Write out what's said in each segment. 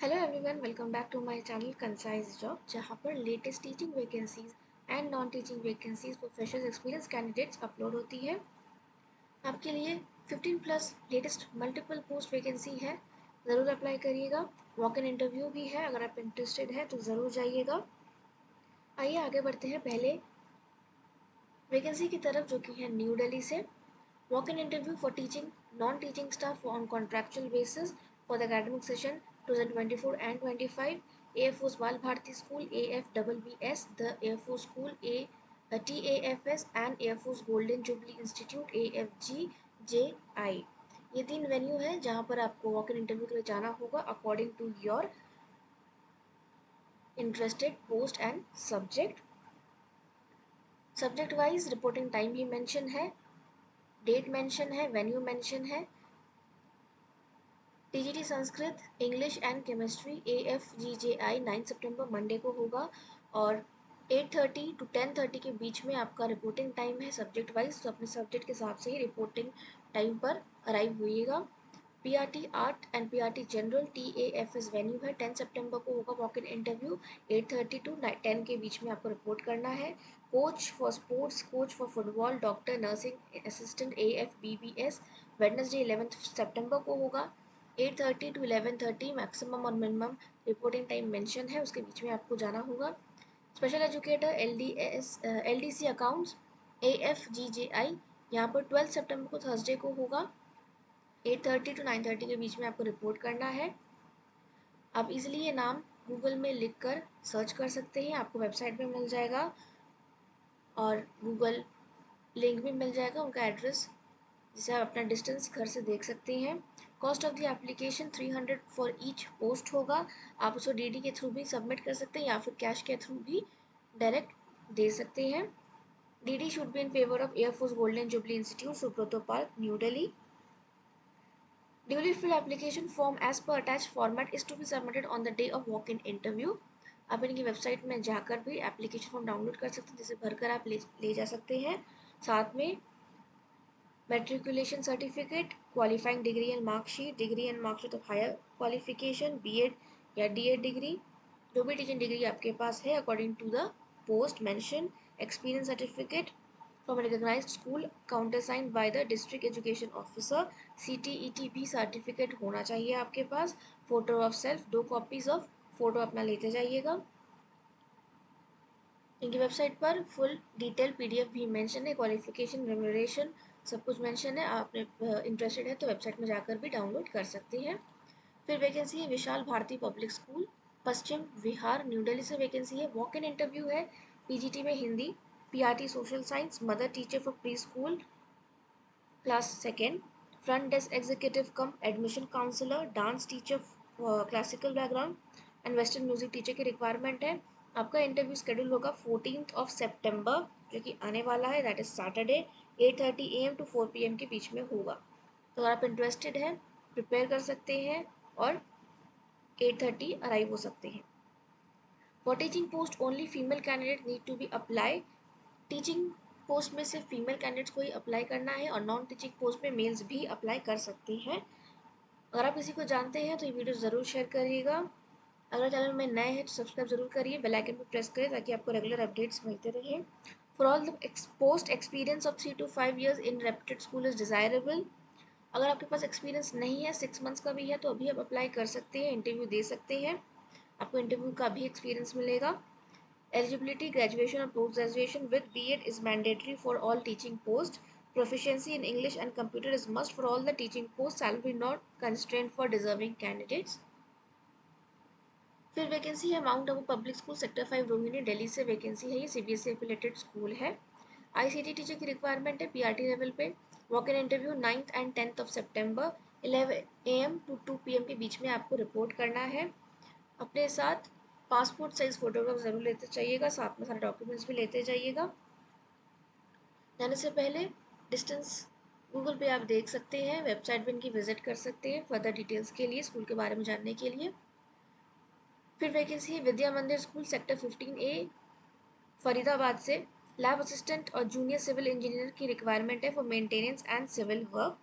Hello everyone, welcome back to my channel concise job, जहां पर latest teaching vacancies and non teaching vacancies for freshers experience candidates upload होती है। आपके लिए 15 प्लस लेटेस्ट मल्टीपल पोस्ट वैकेंसी है, ज़रूर अप्लाई करिएगा। वॉक इन इंटरव्यू भी है, अगर आप इंटरेस्टेड है तो ज़रूर जाइएगा। आइए आगे बढ़ते हैं पहले वैकेंसी की तरफ, जो कि है न्यू दिल्ली से। Walk in interview for teaching non teaching staff on contractual basis for the academic session 2024 and 25, Air Force Bal Bharti School, AFBBS, the Air Force School, TAFS and Air Force Golden Jubilee Institute, AFGJI। ये 3 venue है जहाँ पर आपको walk in interview के लिए जाना होगा according to your interested post and subject. Subject wise reporting time भी मेंशन है, डेट मेंशन है, वेन्यू मेंशन है। TGT Sanskrit, English and chemistry, AFGJI 9 सितंबर मंडे को होगा और 8:30 to 10:30 के बीच में आपका रिपोर्टिंग टाइम है सब्जेक्ट वाइज। तो अपने सब्जेक्ट के हिसाब से ही रिपोर्टिंग टाइम पर अराइव होइएगा। PRT art and PRT general, TAFS venue है, 10 सितंबर को होगा वॉक इन इंटरव्यू। 8:30 to 10 के बीच में आपको रिपोर्ट करना है। Coach for sports, coach for football, doctor, nursing assistant, AFBBS, Wednesday 11 सितंबर को होगा। 8:30 to 11:30 मैक्सिमम और मिनिमम रिपोर्टिंग टाइम मेंशन है, उसके बीच में आपको जाना होगा। Special educator, LDC accounts, AFGJI, यहाँ पर 12 सितंबर को थर्सडे को होगा। 8:30 to 9:30 के बीच में आपको रिपोर्ट करना है। आप इजीली ये नाम गूगल में लिख कर सर्च कर सकते हैं, आपको वेबसाइट पे मिल जाएगा और गूगल लिंक भी मिल जाएगा, उनका एड्रेस, जिसे आप अपना डिस्टेंस घर से देख सकते हैं। Cost of the application 300 for each post होगा। आप उसको DD के थ्रू भी सबमिट कर सकते हैं या फिर कैश के थ्रू भी डायरेक्ट दे सकते हैं। DD should be in favour of Air Force golden jubilee institute, Subroto Park, New Delhi. Duly filled application form as per attached format is to be submitted on the day of walk-in interview। आप इनकी website में जाकर भी application form download कर सकते हैं, जिसे भरकर आप ले जा सकते हैं। साथ में matriculation certificate, qualifying degree and marksheet, degree and marksheet of higher qualification, BEd या DEd डिग्री, जो भी टीचिंग डिग्री आपके पास है according to the post mention, experience certificate from recognised school countersigned by the district education officer, CTET भी certificate होना चाहिए आपके पास। Photo of self, 2 copies of photo अपना लेते जाइएगा। इनकी वेबसाइट पर फुल डिटेल PDF भी मेंशन है, क्वालिफिकेशन, रेम्यूनरेशन सब कुछ मेंशन है। आप इंटरेस्टेड है तो वेबसाइट में जाकर भी डाउनलोड कर सकते हैं। फिर वैकेंसी है Vishal Bharti public school, Paschim Vihar, New Delhi से वैकेंसी है। वॉक इन इंटरव्यू है, PGT में Hindi, PRT social science, mother teacher for pre school class second, front desk executive cum admission counsellor, dance teacher classical background and western music teacher की requirement है। आपका interview schedule होगा 14 सितंबर, जो कि आने वाला है, that is Saturday. 8:30 AM to 4 PM के बीच में होगा। तो अगर आप इंटरेस्टेड हैं प्रिपेयर कर सकते हैं और 8:30 अराइव हो सकते हैं। For teaching post only female candidate need to be apply. Teaching post में सिर्फ फीमेल कैंडिडेट्स को ही अप्लाई करना है और नॉन टीचिंग पोस्ट में मेल्स भी अप्लाई कर सकते हैं। अगर आप किसी को जानते हैं तो ये वीडियो ज़रूर शेयर करिएगा। अगर चैनल में नए हैं तो सब्सक्राइब जरूर करिए, बेल आइकन पर प्रेस करें ताकि आपको रेगुलर अपडेट्स मिलते रहें। For all the post experience of 3 to 5 years in reputed school is desirable. अगर आपके पास एक्सपीरियंस नहीं है, 6 मंथ्स का भी है, तो अभी आप अप्लाई कर सकते हैं, इंटरव्यू दे सकते हैं, आपको इंटरव्यू का भी एक्सपीरियंस मिलेगा। Eligibility, graduation or post-graduation with BEd is mandatory for all teaching posts. Proficiency in English and computer is must for all the teaching posts. Salary not constrained for deserving candidates. फिर vacancy है mount Abu public school, sector 5, Rohini, Delhi से vacancy है। ये CBSE affiliated school है। ICT teacher की requirement है PRT level पे। Walk in interview 9th and 10th September 11 AM to 2 PM के बीच में आपको रिपोर्ट करना है। अपने साथ पासपोर्ट साइज फोटोग्राफ ज़रूर लेते जाइएगा, साथ में सारे डॉक्यूमेंट्स भी लेते जाइएगा। जाने से पहले डिस्टेंस गूगल पे आप देख सकते हैं, वेबसाइट पे इनकी विजिट कर सकते हैं फर्दर डिटेल्स के लिए, स्कूल के बारे में जानने के लिए। फिर वैकेंसी है विद्या मंदिर स्कूल, सेक्टर 15A, फरीदाबाद से। लैब असिस्टेंट और जूनियर सिविल इंजीनियर की रिक्वायरमेंट है for maintenance and civil work.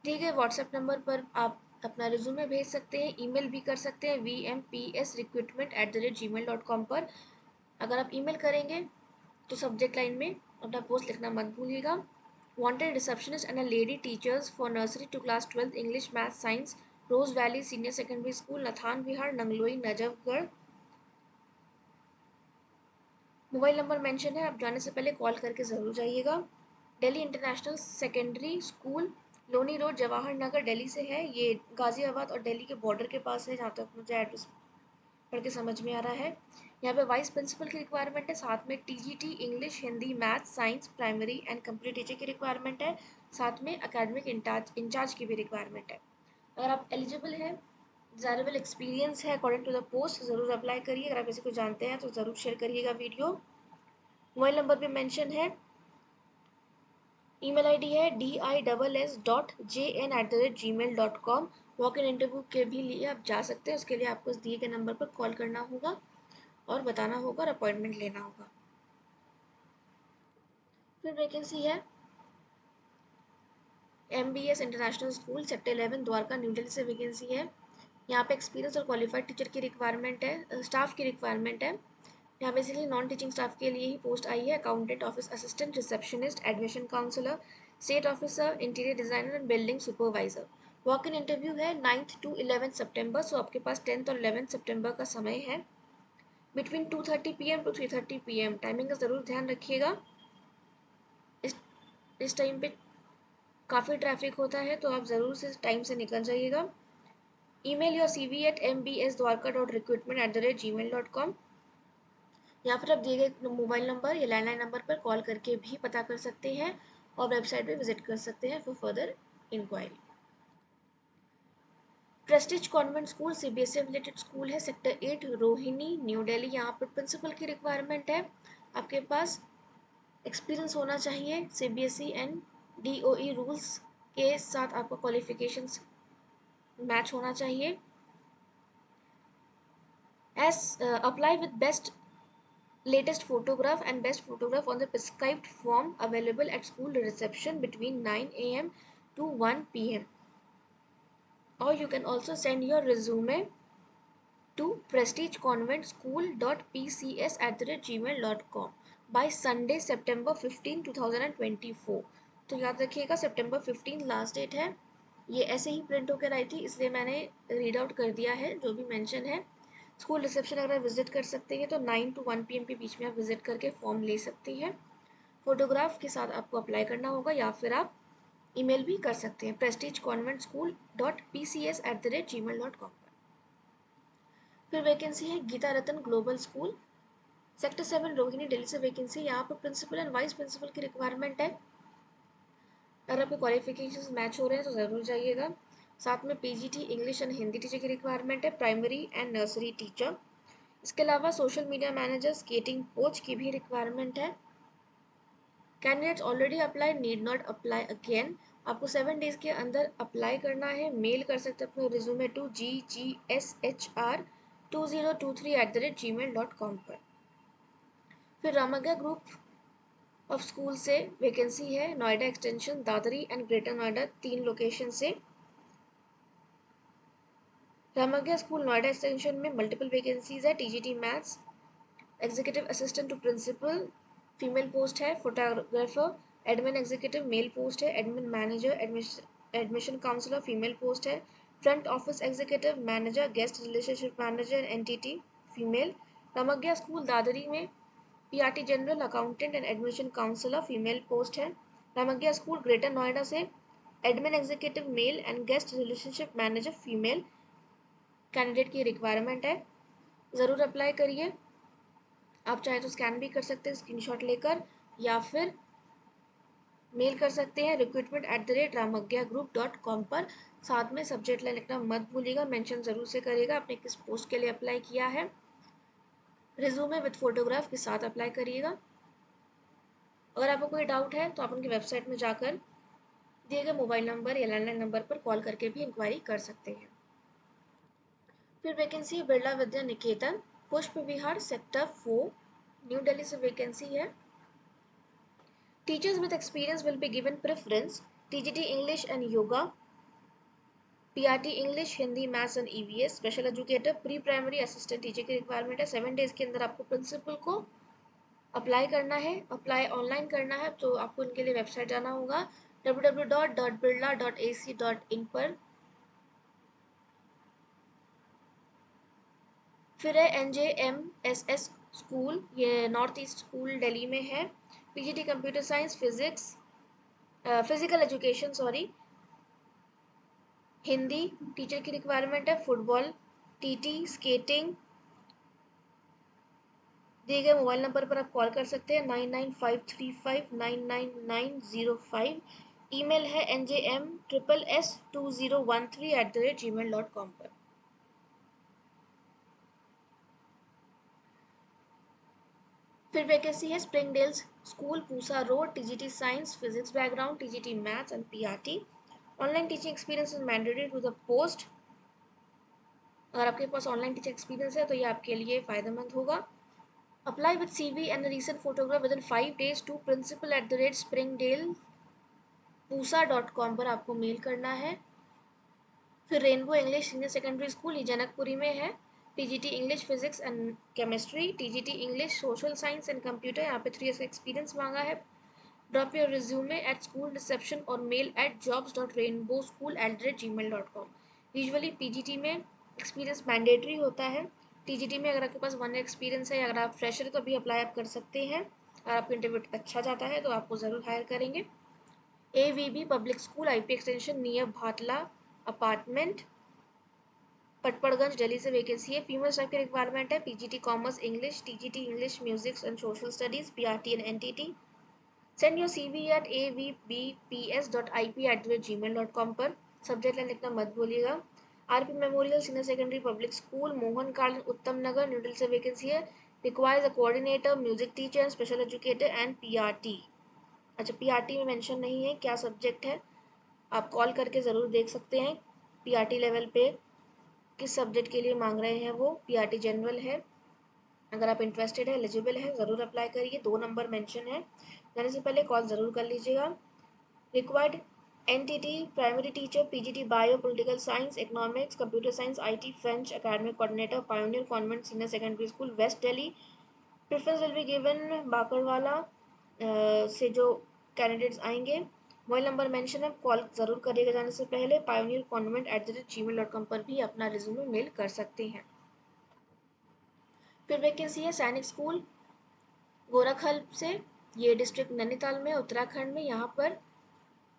दिए गए व्हाट्सएप नंबर पर आप अपना रिज्यूमे भेज सकते हैं, ईमेल भी कर सकते हैं vmpsrecruitment@gmail.com पर। अगर आप ईमेल करेंगे तो सब्जेक्ट लाइन में अपना पोस्ट लिखना मत भूलिएगा। Wanted receptionist and a lady teachers for nursery to class 12 English math science, rose valley senior secondary school, Nathan Vihar, Nangloi, Najafgarh. Mobile number mention है, आप जाने से पहले कॉल करके ज़रूर जाइएगा। Delhi international secondary school, Loni road, Jawahar Nagar, Delhi से है। ये गाज़ियाबाद और दिल्ली के बॉर्डर के पास है, जहाँ तक मुझे एड्रेस पढ़ के समझ में आ रहा है। यहाँ पे वाइस प्रिंसिपल की रिक्वायरमेंट है, साथ में TGT English, Hindi, math, science, primary and computer teacher की रिक्वायरमेंट है, साथ में एकेडमिक इंचार्ज की भी रिक्वायरमेंट है। अगर आप एलिजिबल हैं, डिज़ायरेबल एक्सपीरियंस है अकॉर्डिंग टू द पोस्ट, ज़रूर अप्लाई करिए। अगर आप किसी को जानते हैं तो ज़रूर शेयर करिएगा वीडियो। मोबाइल नंबर भी मेंशन है। ईमेल आईडी है diss.jn@gmail.com। वॉक इन इंटरव्यू के भी लिए आप जा सकते हैं, उसके लिए आपको इस दिए गए नंबर पर कॉल करना होगा और बताना होगा और अपॉइंटमेंट लेना होगा। फिर वैकेंसी है MBS international school, sector 11, Dwarka, new Delhi से वैकेंसी है। यहाँ पे एक्सपीरियंस और क्वालिफाइड टीचर की रिक्वायरमेंट है, स्टाफ की रिक्वायरमेंट है। यहाँ बेसिकली नॉन टीचिंग स्टाफ के लिए ही पोस्ट आई है। Accountant, office assistant, receptionist, admission counsellor, state officer, interior designer and building supervisor. Walk in interview है 9th to 11th सितंबर, सो आपके पास 10th और 11th सितंबर का समय है। Between 2:30 PM to 3:30 PM। Timing का ज़रूर ध्यान रखिएगा। इस इस टाइम पे काफ़ी ट्रैफिक होता है, तो आप ज़रूर से टाइम से निकल जाइएगा। ईमेल योर cv@mbsdwarka.recruitment@gmail.com, या फिर आप दिए गए मोबाइल नंबर या लैंडलाइन नंबर पर कॉल करके भी पता कर सकते हैं और वेबसाइट पे विजिट कर सकते हैं for further inquiry. Prestige convent school CBSE related school है, सेक्टर 8, रोहिणी, न्यू दिल्ली। यहाँ पर प्रिंसिपल की रिक्वायरमेंट है। आपके पास एक्सपीरियंस होना चाहिए CBSE एंड DOE रूल्स के साथ, आपका क्वालिफिकेशंस मैच होना चाहिए। Apply with latest photograph and best photograph on the prescribed form available at school reception between 9 AM to 1 PM, or you can also send your resume to prestigeconventschool.pcs@gmail.com by Sunday September 15, 2024। तो याद रखिएगा September 15 last date है। ये ऐसे ही print होकर आई थी, इसलिए मैंने रीड आउट कर दिया है जो भी मेंशन है। स्कूल रिसेप्शन अगर विजिट कर सकते हैं तो 9 to 1 PM के बीच में आप विजिट करके फॉर्म ले सकती हैं। फोटोग्राफ के साथ आपको अप्लाई करना होगा, या फिर आप ईमेल भी कर सकते हैं prestigeconventschool.pcs@gmail.com पर। फिर वैकेंसी है Geeta Ratan global school, sector 7, Rohini, Delhi से वैकेंसी। यहाँ पर प्रिंसिपल एंड वाइस प्रिंसिपल की रिक्वायरमेंट है। अगर आपके क्वालिफिकेशंस मैच हो रहे हैं तो ज़रूर जाइएगा। साथ में PGT English and Hindi teacher की रिक्वायरमेंट है, प्राइमरी एंड नर्सरी टीचर। इसके अलावा social media manager, skating coach की भी रिक्वायरमेंट है। Candidates already apply need not apply again. आपको 7 डेज के अंदर अप्लाई करना है। मेल कर सकते हैं अपने रिज्यूमे टू ggsh2023@gmail.com पर। फिर रामग्या ग्रुप ऑफ स्कूल से वैकेंसी है, Noida extension, Dadri and greater Noida, 3 location से। रामग्या स्कूल नोएडा एक्सटेंशन में मल्टीपल वैकेंसीज है। TGT maths, executive assistant to principal female post है। Photographer, admin executive male post है। Admin manager, admission counsellor female post है। Front office executive, manager, guest relationship manager, NTT female. Ramagya school Dadri में PRT general, accountant and admission counsellor female post है। रामग्या school greater Noida से admin executive male and guest relationship manager female candidate की requirement है। ज़रूर apply करिए। आप चाहे तो स्कैन भी कर सकते हैं स्क्रीनशॉट लेकर, या फिर मेल कर सकते हैं recruitment@ramagya.group.com पर। साथ में सब्जेक्ट लाइन लिखना मत भूलिएगा, मेंशन ज़रूर से करिएगा आपने किस पोस्ट के लिए अप्लाई किया है। रिज्यूमे विद फोटोग्राफ के साथ अप्लाई करिएगा। अगर आपको कोई डाउट है तो आप उनकी वेबसाइट में जाकर दिए गए मोबाइल नंबर या लैंडलाइन नंबर पर कॉल करके भी इंक्वायरी कर सकते हैं। फिर वैकेंसी है बिरला विद्या निकेतन, पुष्प विहार, सेक्टर 4, न्यू दिल्ली से वैकेंसी है। Teachers with experience will be given preference. TGT English and Yoga, PRT English, Hindi, maths and EVS, special educator, pre primary assistant teacher की रिक्वायरमेंट है। 7 डेज के अंदर आपको प्रिंसिपल को अप्लाई करना है। अप्लाई ऑनलाइन करना है तो आपको इनके लिए वेबसाइट जाना होगा www.birla.ac.in पर। फिर है NJMSS स्कूल, ये नॉर्थ ईस्ट स्कूल दिल्ली में है। PGT computer science, physical education sorry, Hindi teacher की रिक्वायरमेंट है। Football, TT, skating. दिए गए मोबाइल नंबर पर आप कॉल कर सकते हैं 9953599905। ईमेल है njmSSS2013@gmail.com पर। फिर वैकेंसी है Springdales school, Pusa road, TGT science, physics background, TGT maths and PRT. Online teaching experience is mandatory to the post. अगर आपके पास ऑनलाइन टीचिंग एक्सपीरियंस है तो ये आपके लिए फायदेमंद होगा। Apply with CV and recent photograph within 5 days to principal@springdalepusa.com पर आपको मेल करना है। फिर rainbow English senior secondary school, ये जनकपुरी में है। TGT English, physics and chemistry, TGT English, social science and computer, यहाँ पे 3 years का एक्सपीरियंस मांगा है। Drop your resume at school reception और mail at jobs.rainbowschool@gmail.com। Usually PGT में एक्सपीरियंस मैंडेटरी होता है। टीजीटी में अगर आपके पास 1 year एक्सपीरियंस है, अगर आप फ्रेशर तो भी अप्लाई आप कर सकते हैं। अगर आपका इंटरव्यू अच्छा जाता है तो आपको ज़रूर हायर करेंगे। AVB public school, IP extension near Bhatla apartment, Patparganj, Delhi से वैकेंसी है। फीमेल स्टाफ की रिक्वायरमेंट है। PGT commerce English, TGT English music and social studies, PRT and NTT. Send your CV at avbps.ip@gmail.com पर। सब्जेक्ट लाइन लिखना मत भूलिएगा। RP memorial senior secondary public school, Mohan garden, Uttam Nagar, New Delhi से vacancy है। Requires a coordinator, music teacher and special educator and PRT. अच्छा, PRT में mention नहीं है क्या सब्जेक्ट है, आप कॉल करके ज़रूर देख सकते हैं पीआरटी लेवल पे किस सब्जेक्ट के लिए मांग रहे हैं वो। पीआरटी जनरल है। अगर आप इंटरेस्टेड है, एलिजिबल है, ज़रूर अप्लाई करिए। 2 नंबर मेंशन है, जाने से पहले कॉल ज़रूर कर लीजिएगा। Required NTT primary teacher, PGT bio, political science, economics, computer science, IT, French, academic coordinator, pioneer convent senior secondary school, west Delhi. Preference will be given Bakarwala से जो कैंडिडेट्स आएंगे। मोबाइल नंबर मेंशन है, कॉल ज़रूर करिएगा जाने से पहले। pioneerconvent@gmail.com पर भी अपना रिज्यूमे मेल कर सकते हैं। फिर वैकेंसी है सैनिक स्कूल, गोरखल से, ये डिस्ट्रिक्ट नैनीताल में, उत्तराखंड में। यहाँ पर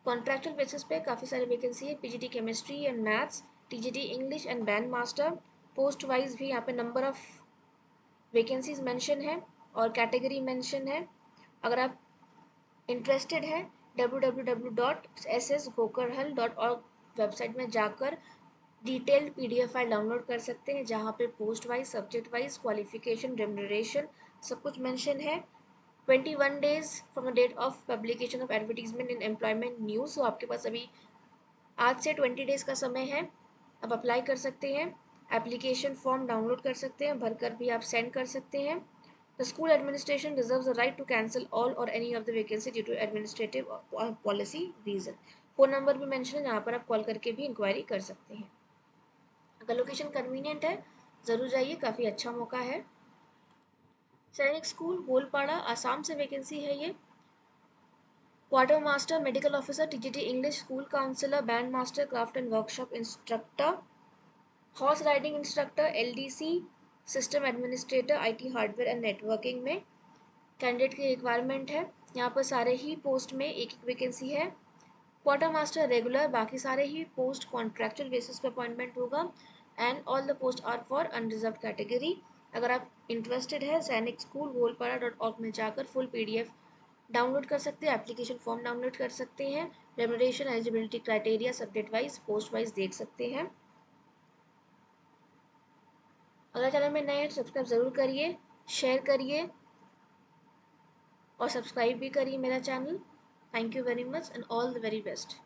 कॉन्ट्रैक्चुअल बेसिस पे काफ़ी सारी वैकेंसी है। PGT chemistry and maths, TGT English and band master. Post wise भी यहाँ पे नंबर ऑफ वैकेंसीज मेंशन है और कैटेगरी मेंशन है। अगर आप इंटरेस्टेड है, www.ssgokarhal.org वेबसाइट में जाकर डिटेल्ड PDF फाइल डाउनलोड कर सकते हैं, जहाँ पे post wise, subject wise, qualification, remuneration सब कुछ मेंशन है। 21 days from the date of publication of advertisement in employment news. तो आपके पास अभी आज से 20 डेज का समय है, आप अप्लाई कर सकते हैं। एप्लीकेशन फॉर्म डाउनलोड कर सकते हैं, भरकर भी आप सेंड कर सकते हैं। The school administration reserves the right to cancel all और any of the vacancy due to administrative policy reason. Phone number भी मेंशन है, यहाँ पर आप कॉल करके भी इंक्वायरी कर सकते हैं। अगर लोकेशन कन्वीनियंट है ज़रूर जाइए, काफ़ी अच्छा मौका है। सैनिक स्कूल गोलपाड़ा, आसाम से वैकेंसी है ये। Quarter master, medical officer, TGT English, school counsellor, band master, craft and workshop instructor, horse riding instructor, LDC, system administrator, IT hardware and networking में कैंडिडेट की रिक्वायरमेंट है। यहाँ पर सारे ही पोस्ट में एक एक वैकेंसी है। क्वार्टर मास्टर रेगुलर, बाकी सारे ही पोस्ट कॉन्ट्रैक्चुअल बेसिस पे अपॉइंटमेंट होगा and all the post are for unreserve category. अगर आप इंटरेस्टेड है, सैनिक स्कूल गोलपाड़ा.org में जाकर फुल PDF डाउनलोड कर सकते हैं, एप्लीकेशन फॉर्म डाउनलोड कर सकते हैं। Remuneration, eligibility criteria, subject wise, post wise देख सकते हैं। अगर चैनल में नए हैं तो सब्सक्राइब ज़रूर करिए, शेयर करिए और सब्सक्राइब भी करिए मेरा channel. Thank you very much and all the very best.